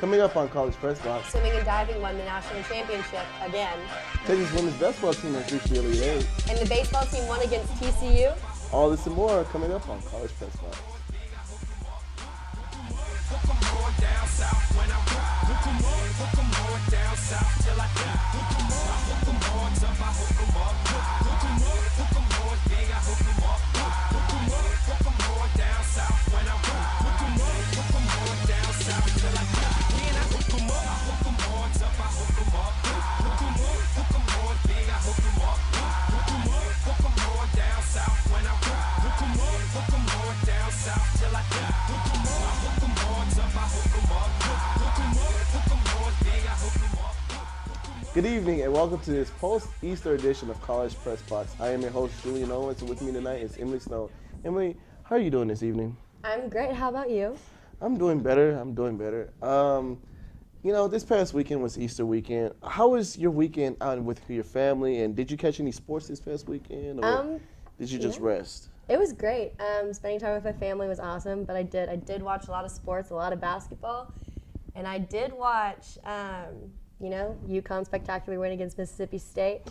Coming up on College Press Box, Swimming and diving won the national championship again. Texas women's basketball team has reached the Elite Eight. And the baseball team won against TCU. All this and more coming up on College Press Box. Good evening and welcome to this post-Easter edition of College Press Box. I am your host, Julien Owens, and with me tonight is Emily Snow. Emily, how are you doing this evening? I'm great. How about you? I'm doing better. This past weekend was Easter weekend. How was your weekend out with your family, and did you catch any sports this past weekend, or did you just rest? It was great. Spending time with my family was awesome, but I did watch a lot of sports, a lot of basketball, and I did watch UConn spectacular win against Mississippi State.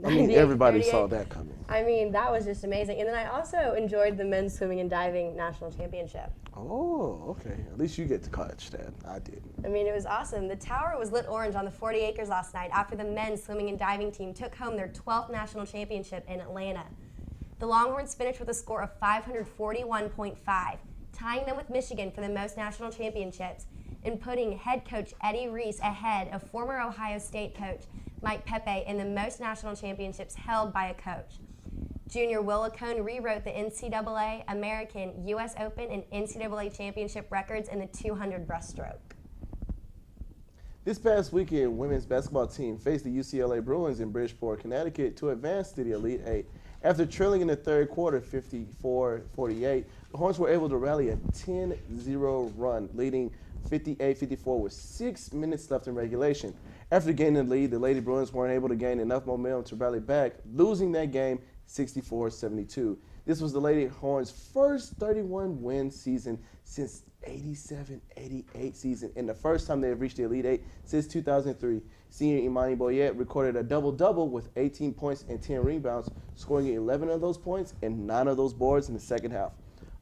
I mean, everybody saw that coming. I mean, that was just amazing. And then I also enjoyed the men's swimming and diving national championship. Oh, okay. At least you get to catch that. I didn't. I mean, it was awesome. The tower was lit orange on the 40 acres last night after the men's swimming and diving team took home their 12th national championship in Atlanta. The Longhorns finished with a score of 541.5, tying them with Michigan for the most national championships, and putting head coach Eddie Reese ahead of former Ohio State coach Mike Pepe in the most national championships held by a coach. Junior Willicone rewrote the NCAA, American, U.S. Open, and NCAA championship records in the 200 breaststroke. This past weekend, women's basketball team faced the UCLA Bruins in Bridgeport, Connecticut to advance to the Elite Eight. After trailing in the third quarter 54-48, the Horns were able to rally a 10-0 run, leading 58-54 with 6 minutes left in regulation. After gaining the lead, the Lady Bruins weren't able to gain enough momentum to rally back, losing that game 64-72. This was the Lady Horns' first 31-win season since 87-88 season, and the first time they have reached the Elite Eight since 2003. Senior Imani Boyette recorded a double-double with 18 points and 10 rebounds, scoring 11 of those points and 9 of those boards in the second half.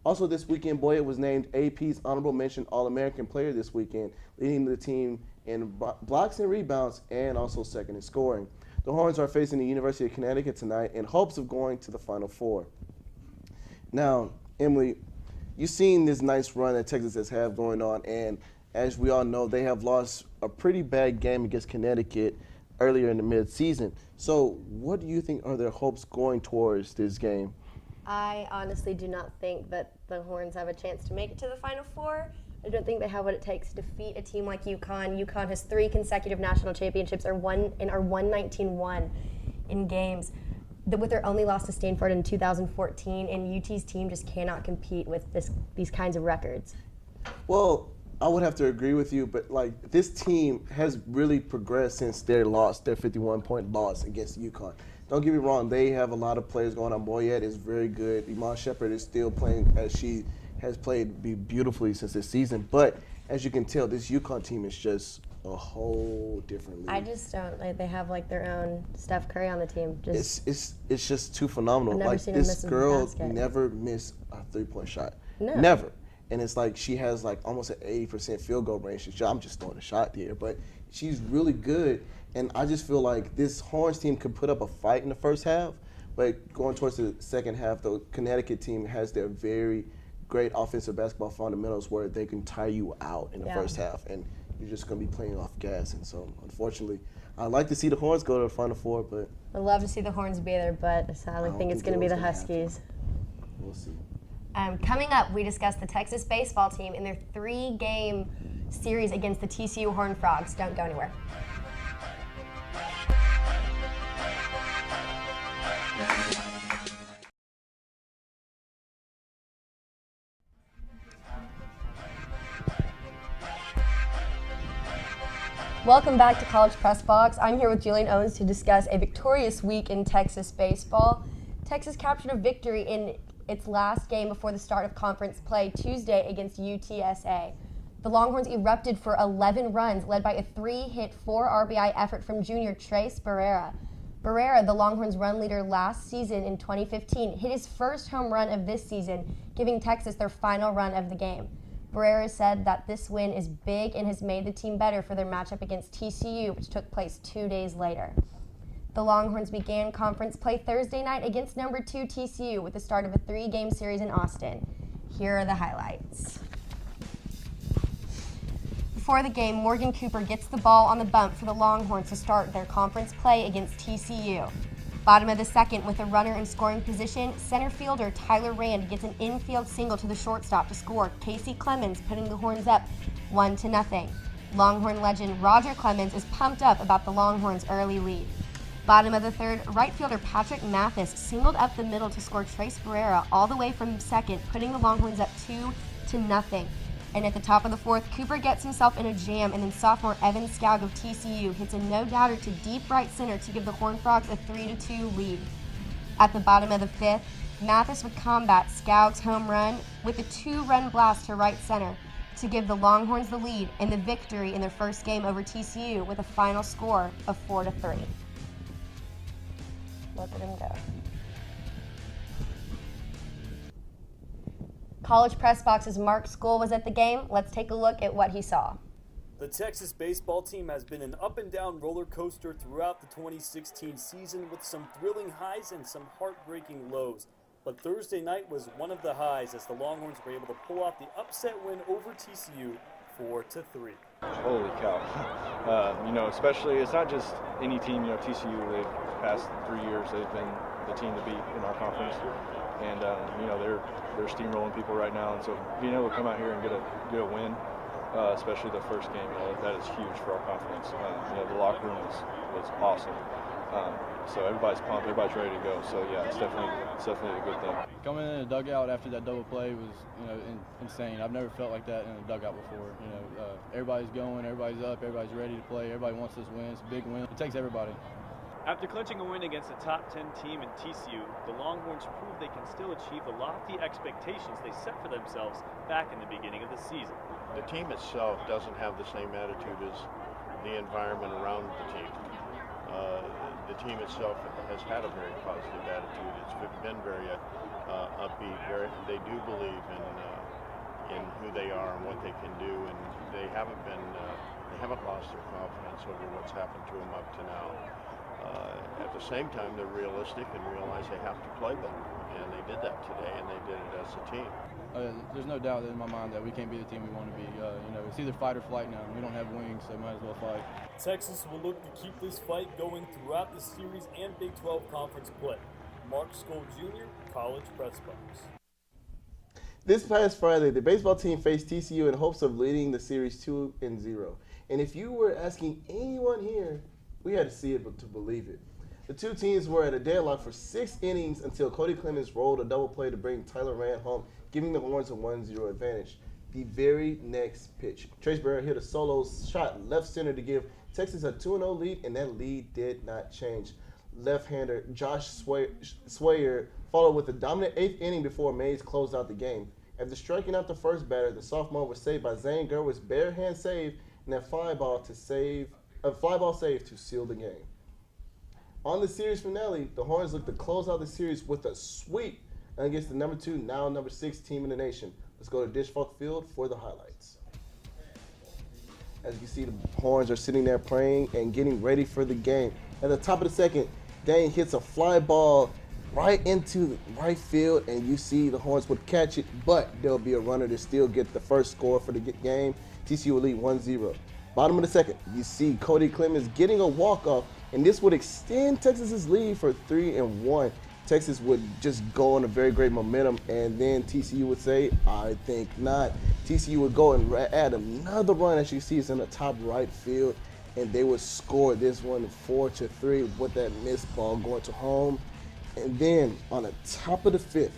Also this weekend, Boyette was named AP's Honorable Mention All-American Player this weekend, leading the team in blocks and rebounds and also second in scoring. The Horns are facing the University of Connecticut tonight in hopes of going to the Final Four. Now, Emily, you've seen this nice run that Texas has had going on, and as we all know, they have lost a pretty bad game against Connecticut earlier in the mid-season. So what do you think are their hopes going towards this game? I honestly do not think that the Horns have a chance to make it to the Final Four. I don't think they have what it takes to defeat a team like UConn. UConn has 3 consecutive national championships and are 119-1 in games. With their only loss to Stanford in 2014, and UT's team just cannot compete with these kinds of records. Well, I would have to agree with you, but this team has really progressed since their 51-point loss against UConn. Don't get me wrong, they have a lot of players going on. Boyette is very good. Iman Shepherd is still playing as she has played beautifully since this season. But as you can tell, this UConn team is just a whole different league. I just don't they have their own Steph Curry on the team. It's just too phenomenal. I've never seen him miss this girl basket. never missed a 3-point shot. No. Never. And it's she has almost an 80% field goal range. I'm just throwing a shot here, but she's really good. And I just feel like this Horns team could put up a fight in the first half, but going towards the second half, the Connecticut team has their very great offensive basketball fundamentals where they can tire you out in the first half, and you're just going to be playing off gas. And so, unfortunately, I'd like to see the Horns go to the Final Four, but I'd love to see the Horns be there, but I sadly think it's going to be the Huskies. We'll see. Coming up, we discuss the Texas baseball team in their 3-game series against the TCU Horned Frogs. Don't go anywhere. Welcome back to College Press Box. I'm here with Julien Owens to discuss a victorious week in Texas baseball. Texas captured a victory in its last game before the start of conference play Tuesday against UTSA. The Longhorns erupted for 11 runs, led by a 3-hit, 4 RBI effort from junior Trace Barrera. Barrera, the Longhorns' run leader last season in 2015, hit his first home run of this season, giving Texas their final run of the game. Barrera said that this win is big and has made the team better for their matchup against TCU, which took place 2 days later. The Longhorns began conference play Thursday night against number 2 TCU with the start of a 3-game series in Austin. Here are the highlights. Before the game, Morgan Cooper gets the ball on the bump for the Longhorns to start their conference play against TCU. Bottom of the second, with a runner in scoring position, center fielder Tyler Rand gets an infield single to the shortstop to score. Casey Clemens putting the Horns up 1-0. Longhorn legend Roger Clemens is pumped up about the Longhorns' early lead. Bottom of the third, right fielder Patrick Mathis singled up the middle to score Trace Barrera all the way from second, putting the Longhorns up 2-0. And at the top of the fourth, Cooper gets himself in a jam, and then sophomore Evan Scoug of TCU hits a no-doubter to deep right center to give the Horned Frogs a 3-2 lead. At the bottom of the fifth, Mathis would combat Scoug's home run with a 2-run blast to right center to give the Longhorns the lead and the victory in their first game over TCU with a final score of 4-3. Look at him go. College Press Box's Mark School was at the game. Let's take a look at what he saw. The Texas baseball team has been an up-and-down roller coaster throughout the 2016 season with some thrilling highs and some heartbreaking lows. But Thursday night was one of the highs as the Longhorns were able to pull out the upset win over TCU 4-3. Holy cow. Especially, it's not just any team, TCU, the past 3 years, they've been the team to beat in our conference. And, they're steamrolling people right now. And so being able to come out here and get a win, especially the first game, that is huge for our confidence. The locker room was awesome. So everybody's pumped, everybody's ready to go. So yeah, it's definitely a good thing. Coming in the dugout after that double play was, insane. I've never felt like that in a dugout before. Everybody's going, everybody's up, everybody's ready to play. Everybody wants this win. It's a big win. It takes everybody. After clinching a win against a top 10 team in TCU, the Longhorns proved they can still achieve the lofty expectations they set for themselves back in the beginning of the season. The team itself doesn't have the same attitude as the environment around the team. The team itself has had a very positive attitude. It's been very upbeat. They do believe in who they are and what they can do, and they haven't lost their confidence over what's happened to them up to now. At the same time, they're realistic and realize they have to play better, and they did that today, and they did it as a team. There's no doubt in my mind that we can't be the team we want to be. It's either fight or flight now. We don't have wings, so might as well fight. Texas will look to keep this fight going throughout the series and Big 12 conference play. Mark Scholl Jr., College Press Box. This past Friday, the baseball team faced TCU in hopes of leading the series 2-0. And if you were asking anyone here, we had to see it to believe it. The two teams were at a deadlock for 6 innings until Cody Clemens rolled a double play to bring Tyler Rand home, giving the Horns a 1-0 advantage. The very next pitch, Trace Barrera hit a solo shot left center to give Texas a 2-0 lead, and that lead did not change. Left-hander Josh Swayer followed with a dominant 8th inning before Mays closed out the game. After striking out the first batter, the sophomore was saved by Zane Gerwit's bare hand save and a fly ball save to seal the game. On the series finale, the Horns look to close out the series with a sweep against the number 2, now number 6 team in the nation. Let's go to Dish Falk Field for the highlights. As you can see, the Horns are sitting there praying and getting ready for the game. At the top of the second, Dane hits a fly ball right into the right field, and you see the Horns would catch it, but there'll be a runner to still get the first score for the game. TCU will lead 1-0. Bottom of the second, you see Cody Clemens getting a walk-off, and this would extend Texas's lead for 3-1. Texas would just go on a very great momentum, and then TCU would say, I think not. TCU would go and add another run, as you see, it's in the top right field, and they would score this one 4-3 with that missed ball going to home. And then on the top of the 5th,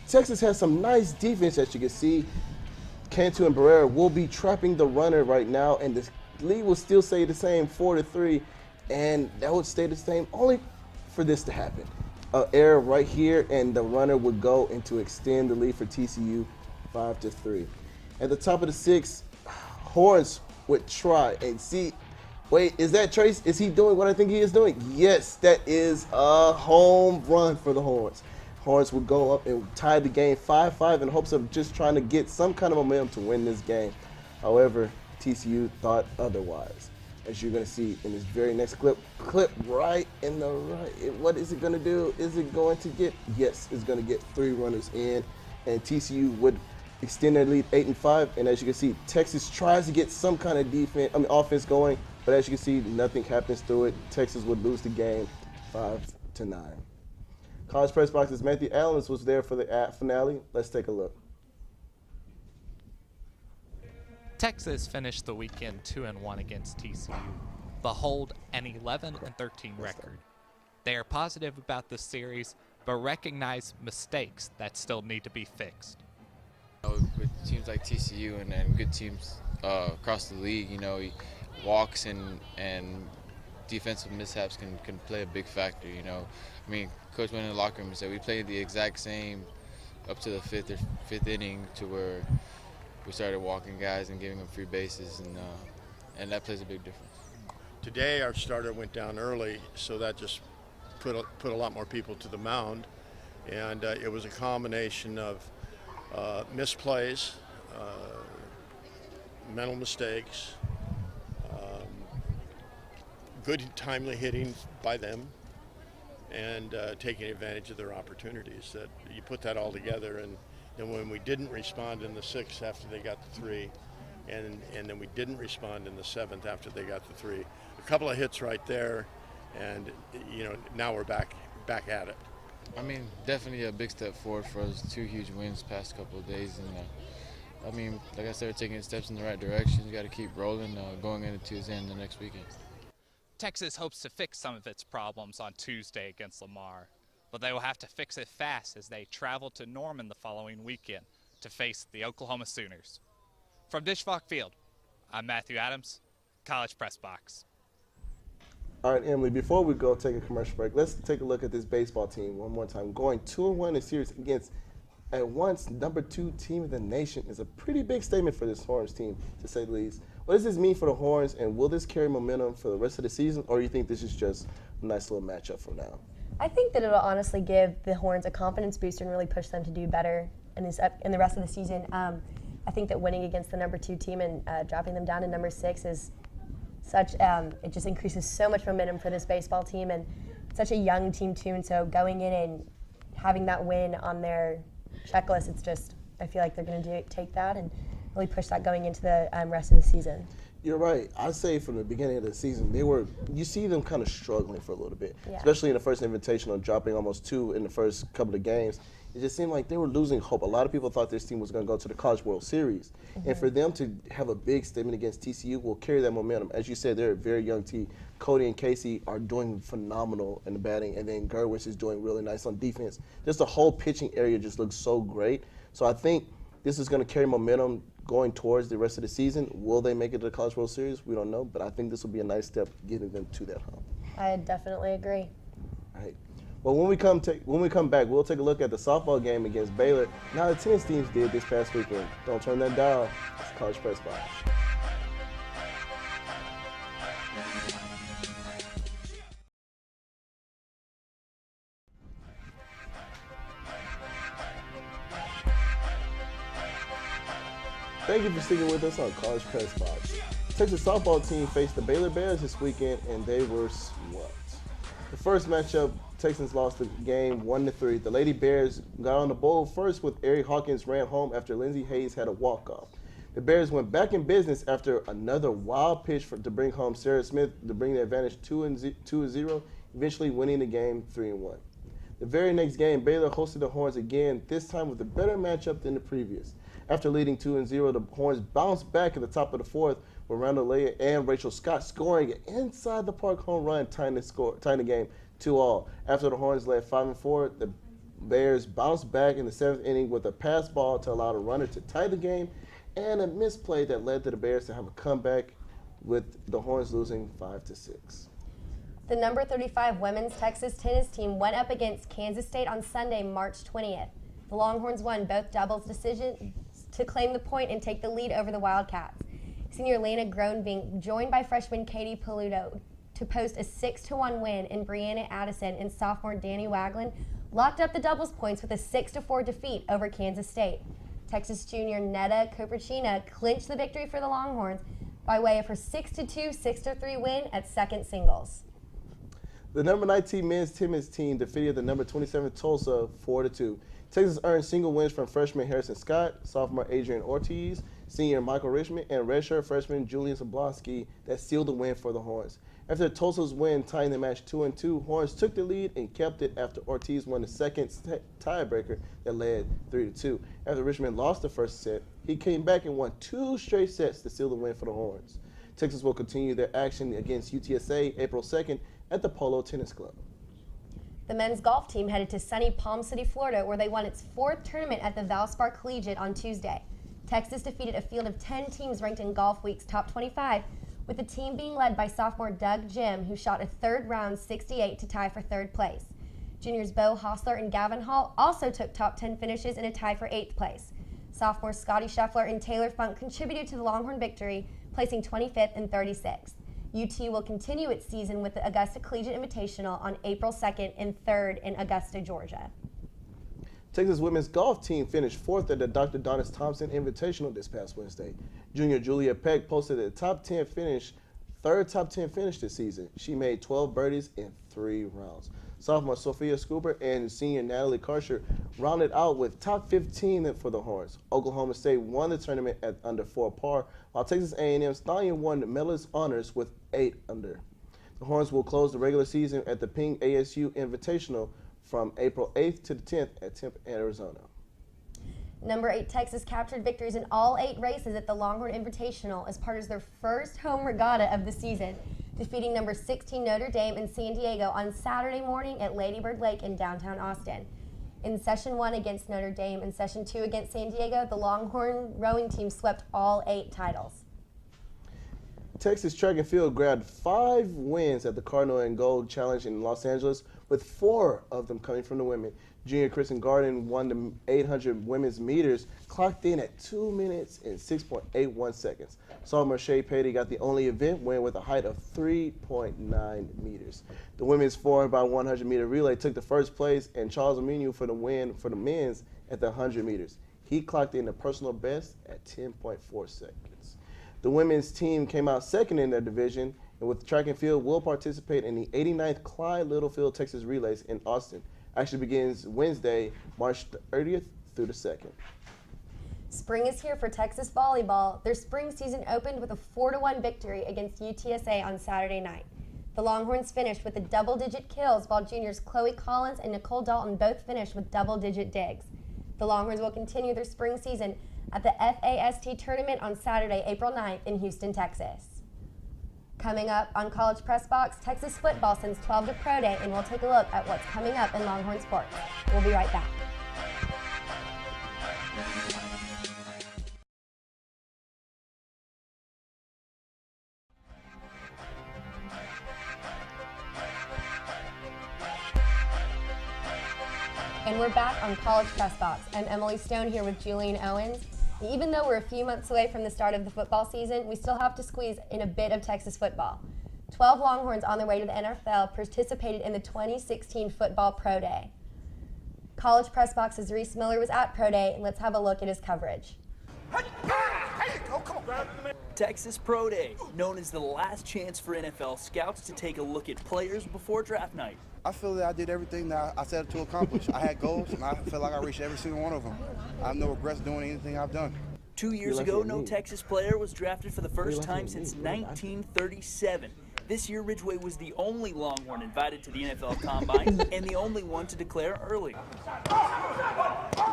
Texas has some nice defense, as you can see. Cantu and Barrera will be trapping the runner right now, and the lead will still stay the same, 4-3, and that would stay the same only for this to happen. Error right here, and the runner would go and to extend the lead for TCU 5-3. At the top of the 6th, Horns would try and see. Wait, is that Trace? Is he doing what I think he is doing? Yes, that is a home run for the Horns. Horns would go up and tie the game 5-5 in hopes of just trying to get some kind of momentum to win this game. However, TCU thought otherwise. As you're going to see in this very next clip right in the right. What is it going to do? Is it going to get? Yes, it's going to get 3 runners in, and TCU would extend their lead 8-5. And as you can see, Texas tries to get some kind of offense going, but as you can see, nothing happens through it. Texas would lose the game 5-9. College Press Box's Matthew Owens was there for the finale. Let's take a look. Texas finished the weekend 2-1 against TCU, but hold an 11-13 record. They are positive about this series, but recognize mistakes that still need to be fixed. With teams like TCU and good teams across the league, walks and defensive mishaps can play a big factor. Coach went in the locker room and said we played the exact same up to the fifth inning to where we started walking guys and giving them free bases, and that plays a big difference. Today our starter went down early, so that just put a lot more people to the mound, and it was a combination of misplays, mental mistakes, good timely hitting by them, and taking advantage of their opportunities. That you put that all together, and then when we didn't respond in the 6th after they got the 3, and then we didn't respond in the 7th after they got the 3, a couple of hits right there, and now we're back at it. Definitely a big step forward for us. 2 huge wins past couple of days, and like I said, we're taking steps in the right direction. You got to keep rolling, going into Tuesday and the next weekend. Texas hopes to fix some of its problems on Tuesday against Lamar, but they will have to fix it fast as they travel to Norman the following weekend to face the Oklahoma Sooners. From Disch-Falk Field, I'm Matthew Adams, College Press Box. All right, Emily, before we go take a commercial break, let's take a look at this baseball team one more time. Going 2-1 in a series against at once #2 team in the nation is a pretty big statement for this Horns team, to say the least. What does this mean for the Horns, and will this carry momentum for the rest of the season, or do you think this is just a nice little matchup for now? I think that it'll honestly give the Horns a confidence booster and really push them to do better in the rest of the season. I think that winning against the #2 team and dropping them down to #6 is such, it just increases so much momentum for this baseball team, and such a young team too, and so going in and having that win on their checklist, it's just, I feel like they're going to take that and really push that going into the rest of the season. You're right. I'd say from the beginning of the season, you see them kind of struggling for a little bit, yeah. Especially in the first Invitational, dropping almost 2 in the first couple of games. It just seemed like they were losing hope. A lot of people thought this team was going to go to the College World Series. Mm-hmm. And for them to have a big statement against TCU will carry that momentum. As you said, they're a very young team. Cody and Casey are doing phenomenal in the batting, and then Gerwitz is doing really nice on defense. Just the whole pitching area just looks so great. So I think this is going to carry momentum going towards the rest of the season. Will they make it to the College World Series? We don't know, but I think this will be a nice step getting them to that hump. I definitely agree. All right. Well, when we come back, we'll take a look at the softball game against Baylor. Now the tennis teams did this past weekend. Don't turn that dial. It's College Press Box. Thank you for sticking with us on College Press Box. Texas softball team faced the Baylor Bears this weekend, and they were swept. The first matchup, Texans lost the game 1-3. The Lady Bears got on the board first with Ari Hawkins ran home after Lindsey Hayes had a walk-off. The Bears went back in business after another wild pitch to bring home Sarah Smith to bring the advantage 2-0, eventually winning the game 3-1. The very next game, Baylor hosted the Horns again, this time with a better matchup than the previous. After leading 2-0, the Horns bounced back at the top of the 4th with Randall Leah and Rachel Scott scoring an inside the park home run, tying the game 2-2. After the Horns led 5-4, the Bears bounced back in the 7th inning with a pass ball to allow the runner to tie the game and a misplay that led to the Bears to have a comeback, with the Horns losing 5-6. The number 35 women's Texas tennis team went up against Kansas State on Sunday, March 20th. The Longhorns won both doubles decisions to claim the point and take the lead over the Wildcats. Senior Lana Groenvink joined by freshman Katie Paluto to post a 6-1 win, and Brianna Addison and sophomore Danny Waglin locked up the doubles points with a 6-4 defeat over Kansas State. Texas junior Netta Copricina clinched the victory for the Longhorns by way of her 6-2, 6-3 win at second singles. The number 19 men's tennis team defeated the number 27 Tulsa 4-2. Texas earned single wins from freshman Harrison Scott, sophomore Adrian Ortiz, senior Michael Richmond, and redshirt freshman Julien Zablosky that sealed the win for the Horns. After Tulsa's win, tying the match 2-2, Horns took the lead and kept it after Ortiz won the second tiebreaker that led 3-2. After Richmond lost the first set, he came back and won 2 straight sets to seal the win for the Horns. Texas will continue their action against UTSA April 2nd at the Polo Tennis Club. The men's golf team headed to sunny Palm City, Florida, where they won its 4th tournament at the Valspar Collegiate on Tuesday. Texas defeated a field of 10 teams ranked in Golf Week's top 25, with the team being led by sophomore Doug Jim, who shot a third-round 68 to tie for 3rd place. Juniors Bo Hostler and Gavin Hall also took top 10 finishes in a tie for 8th place. Sophomores Scotty Scheffler and Taylor Funk contributed to the Longhorn victory, placing 25th and 36th. UT will continue its season with the Augusta Collegiate Invitational on April 2nd and 3rd in Augusta, Georgia. Texas women's golf team finished 4th at the Dr. Donis Thompson Invitational this past Wednesday. Junior Julia Peck posted a top 10 finish, 3rd top 10 finish this season. She made 12 birdies in 3 rounds. Sophomore Sophia Scooper and senior Natalie Karcher rounded out with top 15 for the Horns. Oklahoma State won the tournament at under 4 par, while Texas A&M's Stallion won the medalist honors with 8 under. The Horns will close the regular season at the Ping ASU Invitational from April 8th to the 10th at Tempe, Arizona. Number 8 Texas captured victories in all 8 races at the Longhorn Invitational as part of their first home regatta of the season, defeating number 16 Notre Dame in San Diego on Saturday morning at Lady Bird Lake in downtown Austin. In Session 1 against Notre Dame and Session 2 against San Diego, the Longhorn rowing team swept all 8 titles. Texas track and field grabbed 5 wins at the Cardinal and Gold Challenge in Los Angeles, with 4 of them coming from the women. Junior Kristen Garden won the 800 women's meters, clocked in at 2 minutes and 6.81 seconds. Sophomore Shea Patey got the only event win with a height of 3.9 meters. The women's 4x100 meter relay took the first place, and Charles Aminu for the win for the men's at the 100 meters. He clocked in the personal best at 10.4 seconds. The women's team came out second in their division, and with track and field will participate in the 89th Clyde Littlefield Texas Relays in Austin. Action begins Wednesday, March 30th through the 2nd. Spring is here for Texas volleyball. Their spring season opened with a 4-1 victory against UTSA on Saturday night. The Longhorns finished with a double-digit kills, while juniors Chloe Collins and Nicole Dalton both finished with double-digit digs. The Longhorns will continue their spring season at the FAST tournament on Saturday, April 9th in Houston, Texas. Coming up on College Press Box, Texas football sends 12 to Pro Day, and we'll take a look at what's coming up in Longhorn Sports. We'll be right back. And we're back on College Press Box. I'm Emily Stone here with Julien Owens. Even though we're a few months away from the start of the football season, we still have to squeeze in a bit of Texas football. 12 Longhorns on their way to the NFL participated in the 2016 Football Pro Day. College Press Box's Reese Miller was at Pro Day, and let's have a look at his coverage. Texas Pro Day, known as the last chance for NFL scouts to take a look at players before draft night. I feel that I did everything that I set out to accomplish. I had goals, and I feel like I reached every single one of them. I have no regrets doing anything I've done. 2 years ago, no Texas player was drafted for the first time since 1937. This year, Ridgeway was the only Longhorn invited to the NFL Combine and the only one to declare early.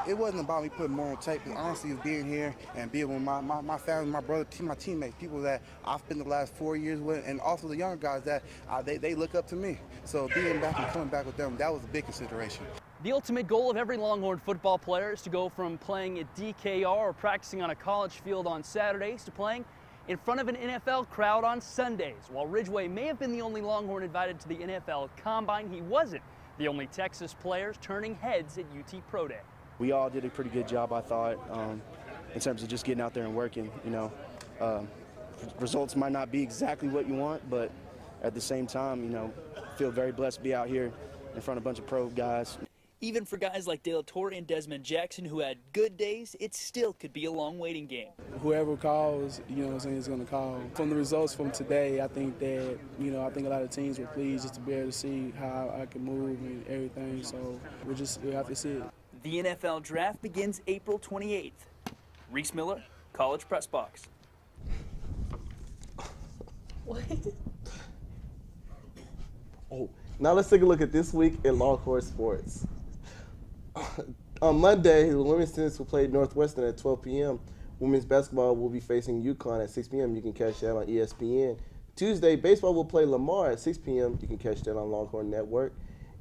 It wasn't about me putting more on tape. Honestly, it was being here and being with my family, my brother, my teammates, people that I've spent the last 4 years with, and also the younger guys that they look up to me. So being back and coming back with them, that was a big consideration. The ultimate goal of every Longhorn football player is to go from playing at DKR or practicing on a college field on Saturdays to playing in front of an NFL crowd on Sundays. While Ridgeway may have been the only Longhorn invited to the NFL Combine, he wasn't the only Texas players turning heads at UT Pro Day. We all did a pretty good job, I thought, in terms of just getting out there and working. You know, results might not be exactly what you want, but at the same time, you know, feel very blessed to be out here in front of a bunch of pro guys. Even for guys like De La Torre and Desmond Jackson who had good days, it still could be a long waiting game. Whoever calls, you know what I'm saying, is going to call. From the results from today, I think that, you know, I think a lot of teams were pleased just to be able to see how I can move and everything. So we'll have to see it. The NFL Draft begins April 28th. Reese Miller, College Press Box. What? Oh, now let's take a look at this week in Longhorn Sports. On Monday, the women's tennis will play Northwestern at 12 p.m. Women's basketball will be facing UConn at 6 p.m. You can catch that on ESPN. Tuesday, baseball will play Lamar at 6 p.m. You can catch that on Longhorn Network.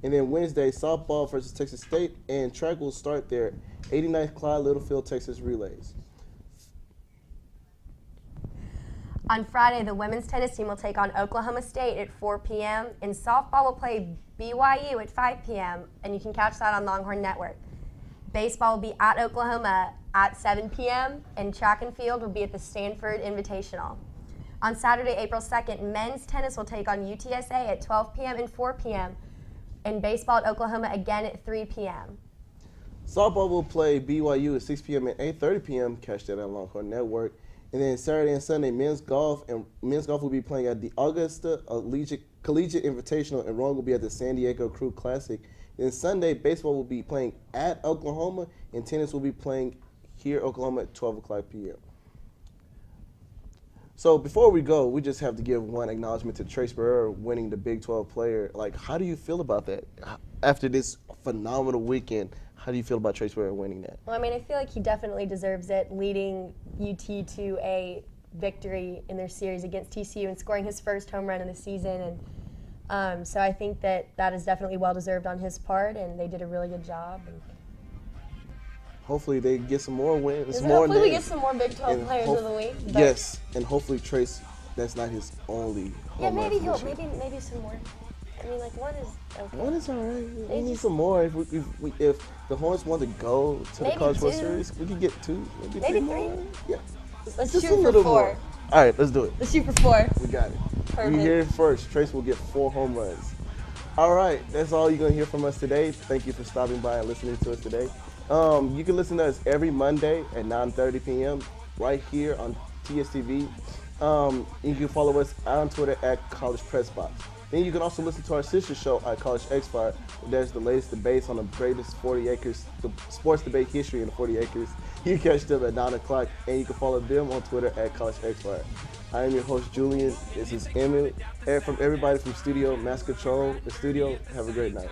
And then Wednesday, softball versus Texas State, and track will start their 89th Clyde Littlefield Texas Relays. On Friday, the women's tennis team will take on Oklahoma State at 4 p.m. and softball will play BYU at 5 p.m. and you can catch that on Longhorn Network. Baseball will be at Oklahoma at 7 p.m. and track and field will be at the Stanford Invitational. On Saturday, April 2nd, men's tennis will take on UTSA at 12 p.m. and 4 p.m. and baseball at Oklahoma again at 3 p.m. Softball will play BYU at 6 p.m. and 8:30 p.m. Catch that on Longhorn Network. And then Saturday and Sunday, men's golf will be playing at the Augusta Collegiate Invitational, and rowing will be at the San Diego Crew Classic. Then Sunday, baseball will be playing at Oklahoma, and tennis will be playing here at Oklahoma at 12 o'clock p.m. So before we go, we just have to give one acknowledgement to Trace Barrera winning the Big 12 player. Like, how do you feel about that? After this phenomenal weekend, how do you feel about Trace Barrera winning that? Well, I mean, I feel like he definitely deserves it, leading UT to a victory in their series against TCU and scoring his first home run of the season. And so I think that is definitely well-deserved on his part, and they did a really good job. And hopefully they get some more wins. Hopefully we get some more Big 12 players of the week. Yes, and hopefully Trace, that's not his only home run. Maybe some more. I mean, like, one is okay. One is all right. We need some more. If the Hornets want to go to the College World Series, we can get two, maybe three. Yeah. Let's just shoot a little for 4. more. All right, let's do it. Let's shoot for 4. We got it. Perfect. You hear it first. Trace will get 4 home runs. All right, that's all you're going to hear from us today. Thank you for stopping by and listening to us today. You can listen to us every Monday at 9:30 p.m. right here on TSTV. You can follow us on Twitter at College Press Box. Then you can also listen to our sister show at College X-Fire. There's the latest debates on the greatest 40 acres, the sports debate history in the 40 acres. You can catch them at 9 o'clock, and you can follow them on Twitter at College X-Fire. I am your host, Julien. This is Emily. And from everybody from Studio Mass Control, the studio, have a great night.